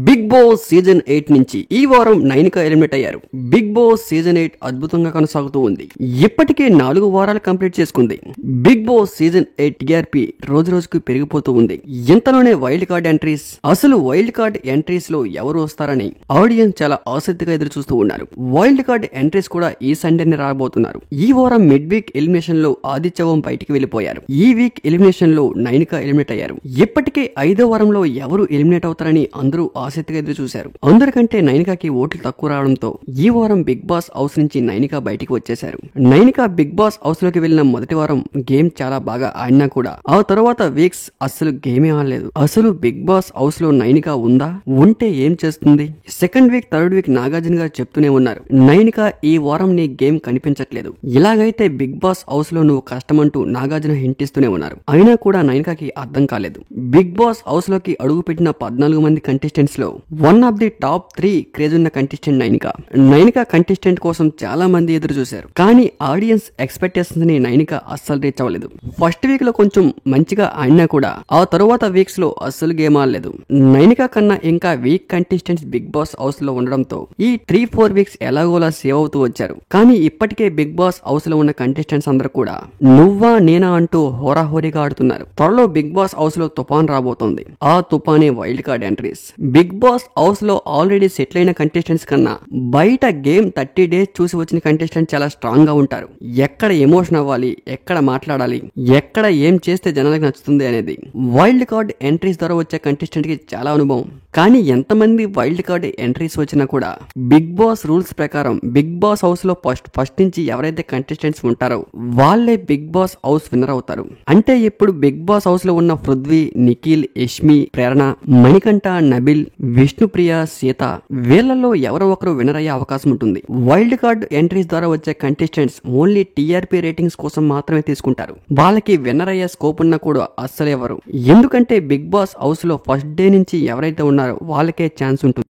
Big boss season 8 నుంచి ఈ వారం నైనికా ఎలిమినేట్ అయ్యారు. బిగ్ బాస్ సీజన్ 8 అద్భుతంగా కొనసాగుతూ ఉంది. ఇప్పటికే 4 వారాలు కంప్లీట్ చేసుకుంది. బిగ్ బాస్ సీజన్ 8 టీఆర్పీ రోజు రోజుకు పెరిగిపోతూ ఉంది. ఇంతలోనే వైల్డ్ కార్డ్ ఎంట్రీస్, అసలు వైల్డ్ కార్డ్ ఎంట్రీస్ లో ఎవరు వస్తారని ఆడియన్స్ చాలా ఆసక్తిగా ఎదురు చూస్తూ ఉన్నారు. వైల్డ్ కార్డ్ ఎంట్రీస్ కూడా ఈ సండేనే రాబోతున్నారు. ఈ వారం మిడ్ వీక్ ఎలిమినేషన్ లో ఆదిత్యవం బయటికి వెళ్లిపోయారు. ఈ వీక్ ఎలిమినేషన్ లో నైనికా ఎలిమినేట్ అయ్యారు. ఇప్పటికే 5వ వారంలో ఎవరు ఎలిమినేట్ అవుతారని అందరూ ఆసక్తిగా ఎదురు చూశారు. అందరికంటే నైనికాకి ఓట్లు తక్కువ రావడంతో ఈ వారం బిగ్ బాస్ హౌస్ నుంచి నైనికా బయటికి వచ్చేశారు. నైనికా బిగ్ బాస్ హౌస్ లోకి వెళ్లిన మొదటి వారం గేమ్ చాలా బాగా ఆడినా కూడా ఆ తర్వాత వీక్స్ అస్సలు గేమే ఆడలేదు. అసలు బిగ్ బాస్ హౌస్ లో నైనికా ఉందా, ఉంటే ఏం చేస్తుంది? Second week third week Nagarjuna గారు చెప్తూనే ఉన్నారు, నైనికా ఈ వారం నీ గేమ్ కనిపించట్లేదు, ఇలాగైతే బిగ్ బాస్ హౌస్ లో నువ్వు కష్టమంటూ నాగార్జున హింట్ ఇస్తూనే ఉన్నారు. అయినా కూడా నైనికాకి అర్థం కాలేదు. బిగ్ బాస్ హౌస్ లోకి అడుగు పెట్టిన 14 మంది కంటెస్టెంట్స్ లో one of the top 3 craze ఉన్న కంటెస్టెంట్ నైనికా. నైనికా కంటెస్టెంట్ కోసం చాలా మంది ఎదురు చూశారు. కానీ ఆడియన్స్ ఎక్స్పెక్టేషన్స్ ని నైనికా అస్సలు రీచ్ అవ్వలేదు. ఫస్ట్ వీక్ లో కొంచెం మంచిగా ఆడినా కూడా ఆ తరువాత వీక్స్ లో అస్సలు గేమ్ ఆడలేదు. నైనికా కన్నా ఇంకా weak contestants Bigg Boss house లో ఉండడంతో ఈ 3-4 వీక్స్ ఎలాగోలా సేవ్ అవుతూ వచ్చారు. కానీ ఇప్పటికే బిగ్ బాస్ హౌస్ లో ఉన్న కంటెస్టెంట్స్ అందరూ కూడా నువ్వా నేనా అంటూ హోరాహోరీగా ఆడుతున్నారు. త్వరలో బిగ్ బాస్ హౌస్ లో తుఫాన్ రాబోతోంది. ఆ తుఫానే wild card entries. Bigg Boss house లో ఆల్రెడీ సెటిల్ అయిన కంటెస్టెంట్స్ కన్నా బయట గేమ్ 30 డేస్ చూసి వచ్చిన కంటెస్టెంట్ చాలా స్ట్రాంగ్ గా ఉంటారు. ఎక్కడ ఎమోషన్ అవ్వాలి, ఎక్కడ మాట్లాడాలి, ఎక్కడ ఏం చేస్తే జనాలకు నచ్చుతుంది అనేది వైల్డ్ కార్డ్ ఎంట్రీస్ ద్వారా వచ్చే కంటెస్టెంట్ కి చాలా అనుభవం. కానీ ఎంతమంది వైల్డ్ కార్డ్ ఎంట్రీస్ వచ్చినా కూడా బిగ్ బాస్ రూల్స్ ప్రకారం బిగ్ బాస్ హౌస్ లో ఫస్ట్ నుంచి ఎవరైతే కంటెస్టెంట్స్ ఉంటారో వాళ్ళే బిగ్ బాస్ హౌస్ విన్నర్ అవుతారు. అంటే ఇప్పుడు బిగ్ బాస్ హౌస్ లో ఉన్న పృథ్వీ, నిఖిల్, యష్మి, ప్రేరణ, మణికంఠ, నబిల్, విష్ణుప్రియ, సీత వీళ్ళలో ఎవరో ఒకరు విన్నర్ అయ్యే అవకాశం ఉంటుంది. వైల్డ్ కార్డ్ ఎంట్రీస్ ద్వారా వచ్చే కంటెస్టెంట్స్ ఓన్లీ టీఆర్పీ రేటింగ్స్ కోసం మాత్రమే తీసుకుంటారు. వాళ్ళకి విన్నర్ అయ్యే స్కోప్ ఉన్నా కూడా అస్సలు ఎవరు. ఎందుకంటే బిగ్ బాస్ హౌస్ లో ఫస్ట్ డే నుంచి ఎవరైతే ఉన్నారో వాళ్ళకే ఛాన్స్ ఉంటుంది.